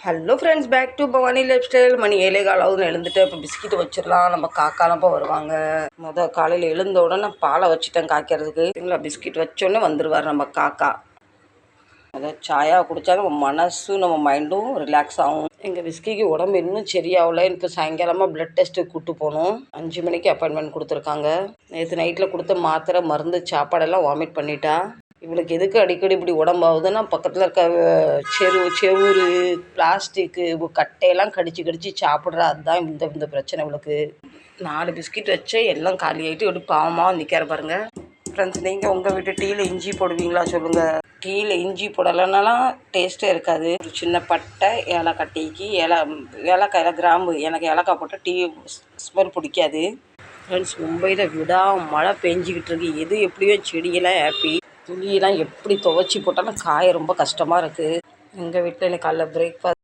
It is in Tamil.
Hello friends, back to Bhavani life style. மணி 7:15 எழுந்துட்டு இப்போ பிஸ்கெட் வச்சிடலாம். நம்ம காக்காலப்போ வருவாங்க. காலையில் எழுந்த உடனே பாலை வச்சுட்டேன் காய்க்கிறதுக்கு. சரிங்களா, பிஸ்கெட் வச்சோடனே வந்துடுவார் நம்ம காக்கா. சாயா குடித்தா நம்ம மனசும் நம்ம மைண்டும் ரிலாக்ஸ் ஆகும். எங்கள் பிஸ்கிக்கு உடம்பு இன்னும் சரியாகல. இப்போ சாயங்காலமாக ப்ளட் டெஸ்ட்டுக்கு கூப்பிட்டு போகணும். 5 மணிக்கு அப்பாயின்மெண்ட் கொடுத்துருக்காங்க. நேற்று நைட்டில் கொடுத்த மாத்திரை மருந்து சாப்பாடெல்லாம் வாமிட் பண்ணிட்டா. இவளுக்கு எதுக்கு அடிக்கடி இப்படி உடம்பாகுதுன்னா, பக்கத்தில் இருக்க செவுரு பிளாஸ்டிக்கு கட்டையெல்லாம் கடிச்சு கடிச்சு சாப்பிட்றா. அதுதான் இந்த பிரச்சனை இவளுக்கு. 4 பிஸ்கெட் வச்சு எல்லாம் காலி ஆகிட்டு இப்படி பாவமாக நிற்கிற பாருங்க. ஃப்ரெண்ட்ஸ், நீங்கள் உங்கள் வீட்டு டீயில் இஞ்சி போடுவீங்களா சொல்லுங்கள். டீயில் இஞ்சி போடலைன்னாலாம் டேஸ்ட்டே இருக்காது. ஒரு சின்ன பட்டை, ஏலக்காய், டீக்கு ஏலக்காயில் கிராம்பு. எனக்கு ஏலக்காய் போட்டால் டீ ஸ்மெல் பிடிக்காது. ஃப்ரெண்ட்ஸ், மும்பையில் மழை பெஞ்சிக்கிட்டு இருக்கு. எது எப்படியோ செடியெல்லாம் ஹாப்பி. துணியெல்லாம் எப்படி துவைச்சி போட்டாலும் காய ரொம்ப கஷ்டமாக இருக்குது. எங்கள் வீட்டில் எனக்கு காலைல பிரேக்ஃபாஸ்ட்